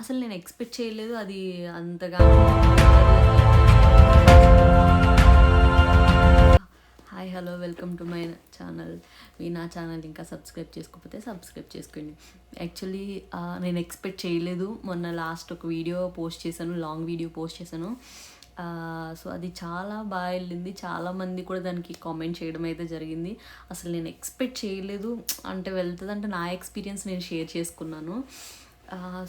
అసలు నేను ఎక్స్‌పెక్ట్ చేయలేదు అది అంతగా. Hi, hello, welcome to my channel. మీ నా ఛానల్ ఇంకా సబ్స్క్రైబ్ చేసుకోకపోతే సబ్స్క్రైబ్ చేసుకోండి. యాక్చువల్లీ నేను ఎక్స్‌పెక్ట్ చేయలేదు. మొన్న లాస్ట్ ఒక వీడియో పోస్ట్ చేశాను, లాంగ్ వీడియో పోస్ట్ చేశాను. సో అది చాలా బాగా వెళ్ళింది. చాలామంది కూడా దానికి కామెంట్ చేయడం అయితే జరిగింది. అసలు నేను ఎక్స్‌పెక్ట్ చేయలేదు అంటే వెళ్తుందంటే నా ఎక్స్పీరియన్స్ నేను షేర్ చేసుకున్నాను.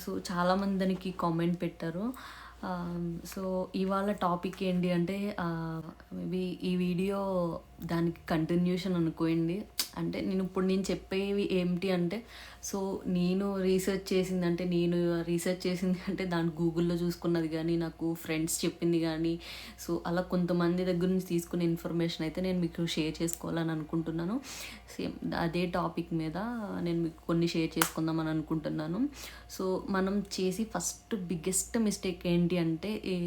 సో చాలామంది దానికి కామెంట్ పెట్టారు. సో ఇవాళ టాపిక్ ఏంటి అంటే మేబీ ఈ వీడియో దానికి కంటిన్యూషన్ అనుకోండి. అంటే నేను చెప్పేవి ఏంటి అంటే, సో నేను రీసెర్చ్ చేసింది అంటే దాని గూగుల్లో చూసుకున్నది కానీ, నాకు ఫ్రెండ్స్ చెప్పింది కానీ, సో అలా కొంతమంది దగ్గర నుంచి తీసుకునే ఇన్ఫర్మేషన్ అయితే నేను మీకు షేర్ చేసుకోవాలని అనుకుంటున్నాను. సేమ్ అదే టాపిక్ మీద నేను మీకు కొన్ని షేర్ చేసుకుందామని అనుకుంటున్నాను. సో మనం చేసి ఫస్ట్ బిగ్గెస్ట్ మిస్టేక్ ఏంటి అంటే, ఈ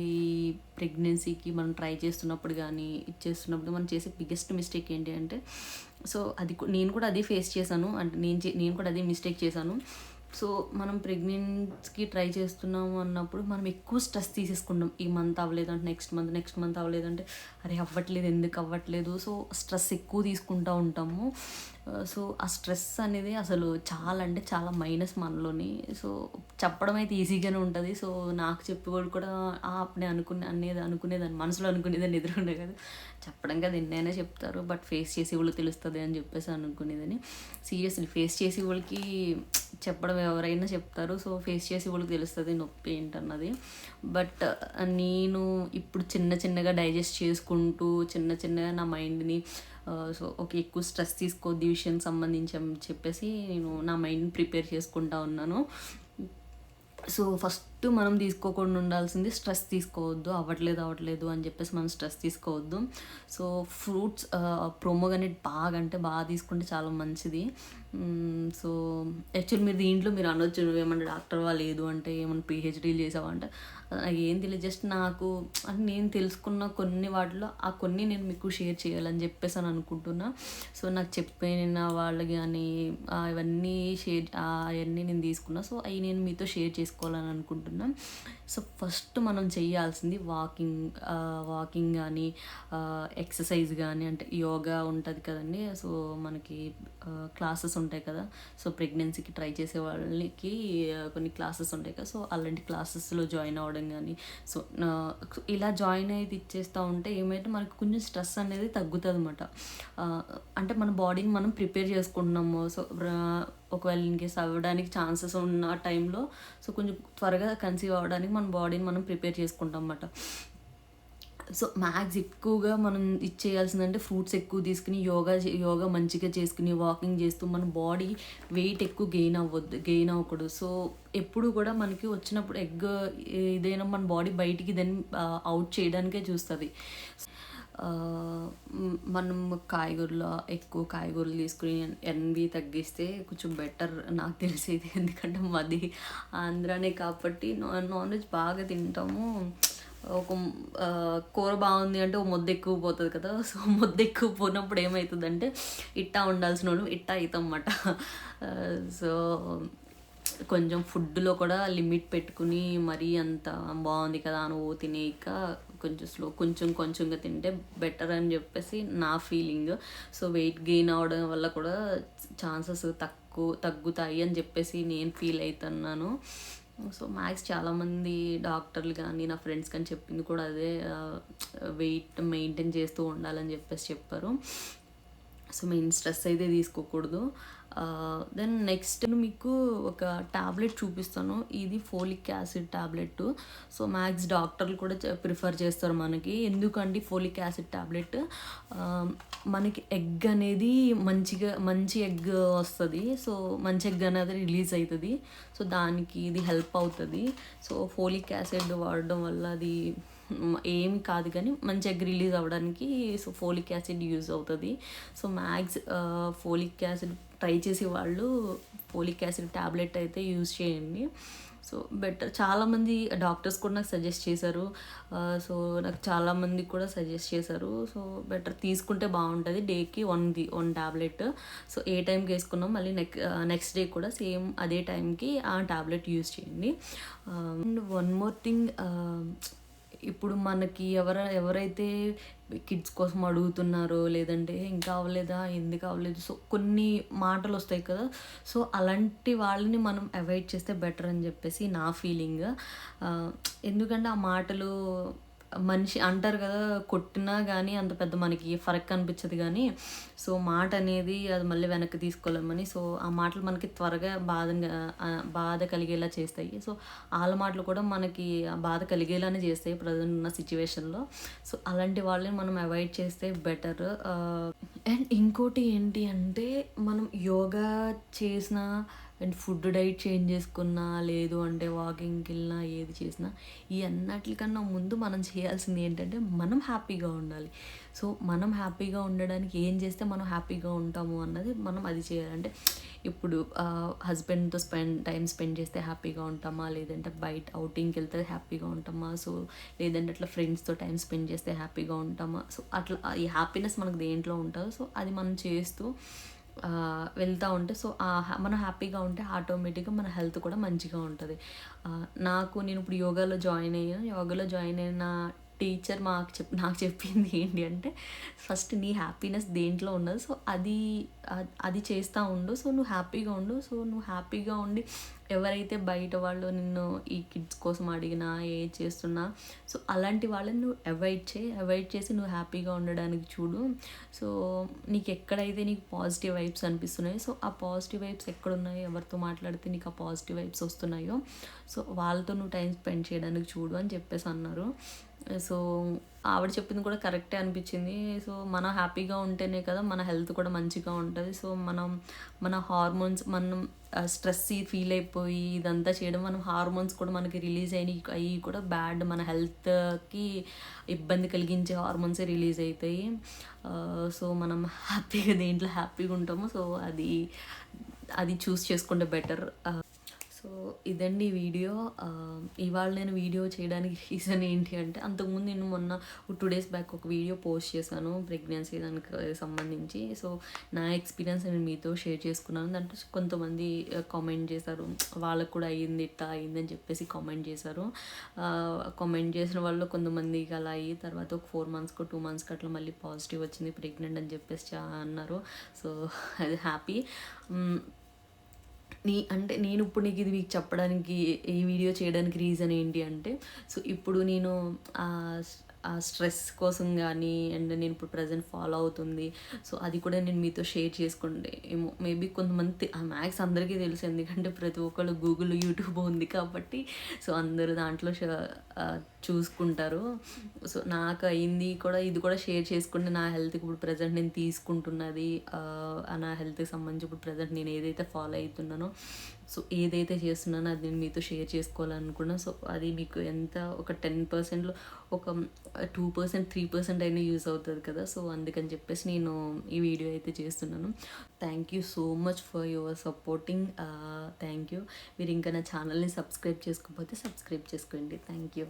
ప్రెగ్నెన్సీకి మనం ట్రై చేస్తున్నప్పుడు కానీ ఇచ్చేస్తున్నప్పుడు మనం చేసే బిగ్గెస్ట్ మిస్టేక్ ఏంటి అంటే, సో అది నేను కూడా అదే ఫేస్ చేశాను. అంటే నేను కూడా అదే మిస్టేక్ చేశాను. సో మనం ప్రెగ్నెన్సీకి ట్రై చేస్తున్నాము అన్నప్పుడు మనం ఎక్కువ స్ట్రెస్ తీసేసుకుంటాం. ఈ మంత్ అవ్వలేదంటే నెక్స్ట్ మంత్ అవ్వలేదంటే అరే అవ్వట్లేదు, ఎందుకు అవ్వట్లేదు, సో స్ట్రెస్ ఎక్కువ తీసుకుంటూ ఉంటాము. సో ఆ స్ట్రెస్ అనేది అసలు చాలా అంటే చాలా మైనస్ మనలోని. సో చెప్పడం అయితే ఈజీగానే ఉంటుంది. సో నాకు చెప్పేవాళ్ళు కూడా అప్పుడే అనుకునేదాన్ని మనసులో అనుకునేదాన్ని, ఎదురుండే కదా చెప్పడం కదా ఎన్నైనా చెప్తారు, బట్ ఫేస్ చేసే వాళ్ళు తెలుస్తుంది అని చెప్పేసి అనుకునేదని. సీరియస్లీ ఫేస్ చేసే వాళ్ళకి చెప్పడం ఎవరైనా చెప్తారు. సో ఫేస్ చేసే వాళ్ళకి తెలుస్తుంది నొప్పి ఏంటన్నది. బట్ నేను ఇప్పుడు చిన్నగా డైజెస్ట్ చేసుకుంటూ చిన్నగా నా మైండ్ని సో ఓకే ఎక్కువ స్ట్రెస్ తీసుకోవద్దు ఈ విషయానికి సంబంధించి అని చెప్పేసి నేను నా మైండ్ని ప్రిపేర్ చేసుకుంటా ఉన్నాను. సో ఫస్ట్ మనం తీసుకోకుండా ఉండాల్సింది స్ట్రెస్ తీసుకోవద్దు. అవ్వట్లేదు అని చెప్పేసి మనం స్ట్రెస్ తీసుకోవద్దు. సో ఫ్రూట్స్ ప్రోమోగనేట్ బాగా తీసుకుంటే చాలా మంచిది. సో యాక్చువల్లీ మీరు అనొచ్చు, నువ్వేమన్నా డాక్టర్వా లేదు అంటే ఏమన్నా పిహెచ్డీలు చేసావా అంటే, ఏం తెలియదు, జస్ట్ నాకు అంటే నేను తెలుసుకున్న కొన్ని వాటిలో ఆ కొన్ని నేను మీకు షేర్ చేయాలని చెప్పేసి అని అనుకుంటున్నా. సో నాకు చెప్పిన వాళ్ళు కానీ అవన్నీ నేను తీసుకున్నా. సో అవి నేను మీతో షేర్ చేసుకోవాలని అనుకుంటున్నాను. సో ఫస్ట్ మనం చేయాల్సింది వాకింగ్ కానీ ఎక్సర్సైజ్ కానీ, అంటే యోగా ఉంటుంది కదండి. సో మనకి క్లాసెస్ ఉంటాయి కదా. సో ప్రెగ్నెన్సీకి ట్రై చేసే వాళ్ళకి కొన్ని క్లాసెస్ ఉంటాయి కదా. సో అలాంటి క్లాసెస్లో జాయిన్ అవ్వడం కానీ, సో ఇలా జాయిన్ అయితే ఇచ్చేస్తూ ఉంటే ఏమైతే మనకు కొంచెం స్ట్రెస్ అనేది తగ్గుతుంది అనమాట. అంటే మన బాడీని మనం ప్రిపేర్ చేసుకుంటున్నాము. సో ఒకవేళ ఇన్కేస్ అవ్వడానికి ఛాన్సెస్ ఉన్న టైంలో సో కొంచెం త్వరగా కన్సీవ్ అవ్వడానికి మన బాడీని మనం ప్రిపేర్ చేసుకుంటాం అన్నమాట. సో మ్యాక్స్ ఎక్కువగా మనం ఇచ్చేయాల్సిందంటే ఫ్రూట్స్ ఎక్కువ తీసుకుని యోగా మంచిగా చేసుకుని వాకింగ్ చేస్తూ మన బాడీ వెయిట్ ఎక్కువ గెయిన్ అవ్వకూడదు. సో ఎప్పుడు కూడా మనకి వచ్చినప్పుడు ఏదైనా మన బాడీ బయటికి దెన్ అవుట్ చేయడానికే చూస్తుంది. మనం ఎక్కువ కాయగూరలు తీసుకుని ఎన్వి తగ్గిస్తే కొంచెం బెటర్ నాకు తెలిసేది. ఎందుకంటే మాది ఆంధ్రానే కాబట్టి నాన్ వెజ్ బాగా తింటాము. ఒక కూర బాగుంది అంటే ఒక ముద్ద ఎక్కువ పోతుంది కదా. సో ముద్ద ఎక్కువ పోయినప్పుడు ఏమవుతుందంటే ఇట్టా ఉండాల్సిన వాళ్ళు ఇట్టా అవుతాం అన్నమాట. సో కొంచెం ఫుడ్లో కూడా లిమిట్ పెట్టుకుని మరీ అంత బాగుంది కదా అని తినేక కొంచెంగా తింటే బెటర్ అని చెప్పేసి నా ఫీలింగ్. సో వెయిట్ గెయిన్ అవడం వల్ల కూడా ఛాన్సెస్ తగ్గుతాయి అని చెప్పేసి నేను ఫీల్ అవుతున్నాను. సో మ్యాక్స్ చాలామంది డాక్టర్లు కానీ నా ఫ్రెండ్స్ కానీ చెప్పింది కూడా అదే, వెయిట్ మెయింటైన్ చేస్తూ ఉండాలని చెప్పేసి చెప్పారు. సో మెయిన్ స్ట్రెస్ అయితే తీసుకోకూడదు. దెన్ నెక్స్ట్ మీకు ఒక ట్యాబ్లెట్ చూపిస్తాను. ఇది folic acid tablet. So max డాక్టర్లు కూడా ప్రిఫర్ చేస్తారు మనకి. ఎందుకంటే ఫోలిక్ యాసిడ్ ట్యాబ్లెట్ మనకి ఎగ్ అనేది మంచి ఎగ్ వస్తుంది. సో మంచి ఎగ్ అనేది రిలీజ్ అవుతుంది. సో దానికి ఇది హెల్ప్ అవుతుంది. సో ఫోలిక్ యాసిడ్ వాడడం వల్ల అది ఏమి కాదు కానీ మంచి ఎగ్ రిలీజ్ అవ్వడానికి సో ఫోలిక్ యాసిడ్ యూజ్ అవుతుంది. So max folic acid try చేసే వాళ్ళు ఫోలిక్ యాసిడ్ ట్యాబ్లెట్ అయితే యూజ్ చేయండి. So better. చాలామంది డాక్టర్స్ కూడా నాకు సజెస్ట్ చేశారు. సో నాకు చాలామంది కూడా సజెస్ట్ చేశారు. సో బెటర్ తీసుకుంటే బాగుంటుంది. డేకి వన్ టాబ్లెట్. సో ఏ టైంకి వేసుకున్నాం మళ్ళీ నెక్స్ట్ డే కూడా సేమ్ అదే టైంకి ఆ టాబ్లెట్ యూజ్ చేయండి. అండ్ వన్ మోర్ థింగ్, ఇప్పుడు మనకి ఎవరైతే కిడ్స్ కోసం అడుగుతున్నారో, లేదంటే ఇంకా అవ్వలేదా, ఎందుకు అవ్వలేదు, సో కొన్ని మాటలు వస్తాయి కదా, సో అలాంటి వాళ్ళని మనం అవాయిడ్ చేస్తే బెటర్ అని చెప్పేసి నా ఫీలింగ్. ఎందుకంటే ఆ మాటలు మనిషి అంటారు కదా, కొట్టినా కానీ అంత పెద్ద మనకి ఫరక్ అనిపించదు, కానీ సో మాట అనేది అది మళ్ళీ వెనక్కి తీసుకోలేమని. సో ఆ మాటలు మనకి త్వరగా బాధ కలిగేలా చేస్తాయి. సో వాళ్ళ మాటలు కూడా మనకి బాధ కలిగేలానే చేస్తాయి ప్రజెంట్ ఉన్న సిచ్యువేషన్లో. సో అలాంటి వాళ్ళని మనం అవాయిడ్ చేస్తే బెటర్. అండ్ ఇంకోటి ఏంటి అంటే, మనం యోగా చేసిన అండ్ ఫుడ్ డైట్ చేంజ్ చేసుకున్నా, లేదు అంటే వాకింగ్కి వెళ్ళినా, ఏది చేసినా ఈ అన్నిటికన్నా ముందు మనం చేయాల్సింది ఏంటంటే మనం హ్యాపీగా ఉండాలి. సో మనం హ్యాపీగా ఉండడానికి ఏం చేస్తే మనం హ్యాపీగా ఉంటాము అన్నది మనం అది చేయాలంటే, ఇప్పుడు హస్బెండ్తో టైం స్పెండ్ చేస్తే హ్యాపీగా ఉంటామా, లేదంటే బయట అవుటింగ్కి వెళ్తే హ్యాపీగా ఉంటామా, సో లేదంటే అట్లా ఫ్రెండ్స్తో టైం స్పెండ్ చేస్తే హ్యాపీగా ఉంటామా, సో అట్లా ఈ హ్యాపీనెస్ మనకు దేంట్లో ఉంటుందో సో అది మనం చేస్తూ వెళ్తూ ఉంటే, సో మనం హ్యాపీగా ఉంటే ఆటోమేటిక్గా మన హెల్త్ కూడా మంచిగా ఉంటుంది. నేను ఇప్పుడు యోగాలో జాయిన్ అయిన టీచర్ నాకు చెప్పింది ఏంటి అంటే, ఫస్ట్ నీ హ్యాపీనెస్ దేంట్లో ఉన్నది, సో అది చేస్తూ ఉండు, సో నువ్వు హ్యాపీగా ఉండు. సో నువ్వు హ్యాపీగా ఉండి ఎవరైతే బయట వాళ్ళు నిన్ను ఈ కిడ్స్ కోసం అడిగినా, ఏ చేస్తున్నా, సో అలాంటి వాళ్ళని నువ్వు అవాయిడ్ చేసి నువ్వు హ్యాపీగా ఉండడానికి చూడు. సో నీకు ఎక్కడైతే నీకు పాజిటివ్ వైబ్స్ అనిపిస్తున్నాయో, సో ఆ పాజిటివ్ వైబ్స్ ఎక్కడున్నాయో, ఎవరితో మాట్లాడితే నీకు ఆ పాజిటివ్ వైబ్స్ వస్తున్నాయో, సో వాళ్ళతో నువ్వు టైం స్పెండ్ చేయడానికి చూడు అని చెప్పేసి అన్నారు. సో ఆవిడ చెప్పింది కూడా కరెక్టే అనిపించింది. సో మనం హ్యాపీగా ఉంటేనే కదా మన హెల్త్ కూడా మంచిగా ఉంటుంది. సో మన హార్మోన్స్, మనం స్ట్రెస్ ఫీల్ అయిపోయి ఇదంతా చేయడం, మనం హార్మోన్స్ కూడా మనకి రిలీజ్ అయ్యి కూడా బ్యాడ్, మన హెల్త్కి ఇబ్బంది కలిగించే హార్మోన్సే రిలీజ్ అవుతాయి. సో మనం దేంట్లో హ్యాపీగా ఉంటామో సో అది చూస్ చేసుకుంటే బెటర్. సో ఇదండి వీడియో. ఇవాళ నేను వీడియో చేయడానికి రీజన్ ఏంటి అంటే, అంతకుముందు నేను మొన్న 2 days బ్యాక్ ఒక వీడియో పోస్ట్ చేశాను ప్రెగ్నెన్సీ దానికి సంబంధించి. సో నా ఎక్స్పీరియన్స్ నేను మీతో షేర్ చేసుకున్నాను. దాంట్లో కొంతమంది కామెంట్ చేశారు, వాళ్ళకు కూడా అయ్యింది, ఇట్లా అయ్యిందని చెప్పేసి కామెంట్ చేశారు. కామెంట్ చేసిన వాళ్ళు కొంతమందికి అలా అయ్యి తర్వాత ఒక 4 monthsకో 2 monthsకి అట్లా మళ్ళీ పాజిటివ్ వచ్చింది, ప్రెగ్నెంట్ అని చెప్పేసి అన్నారు. సో అది హ్యాపీ. నేను ఇప్పుడు ఇది మీకు చెప్పడానికి, ఈ వీడియో చేయడానికి రీజన్ ఏంటి అంటే, సో ఇప్పుడు నేను ఆ స్ట్రెస్ కోసం కానీ, అండ్ నేను ఇప్పుడు ప్రజెంట్ ఫాలో అవుతుంది, సో అది కూడా నేను మీతో షేర్ చేసుకుంటే ఏమో మేబీ కొంతమంది మ్యాథ్స్ అందరికీ తెలుసు, ఎందుకంటే ప్రతి ఒక్కళ్ళు గూగుల్, యూట్యూబ్ ఉంది కాబట్టి సో అందరూ దాంట్లో చూసుకుంటారు. సో నాకు అయింది కూడా, ఇది కూడా షేర్ చేసుకుంటే నా హెల్త్కి ఇప్పుడు ప్రజెంట్ నేను తీసుకుంటున్నది, నా హెల్త్కి సంబంధించి ఇప్పుడు ప్రజెంట్ నేను ఏదైతే ఫాలో అవుతున్నానో, సో ఏదైతే చేస్తున్నానో అది నేను మీతో షేర్ చేసుకోవాలనుకున్నాను. సో అది మీకు ఎంత ఒక 10%లో ఒక 2%, 3% అయినా యూజ్ అవుతుంది కదా. సో అందుకని చెప్పేసి నేను ఈ వీడియో అయితే చేస్తున్నాను. Thank you so much for your supporting. Thank you. మీరు ఇంకా నా ఛానల్ని సబ్స్క్రైబ్ చేసుకోకపోతే సబ్స్క్రైబ్ చేసుకోండి. Thank you.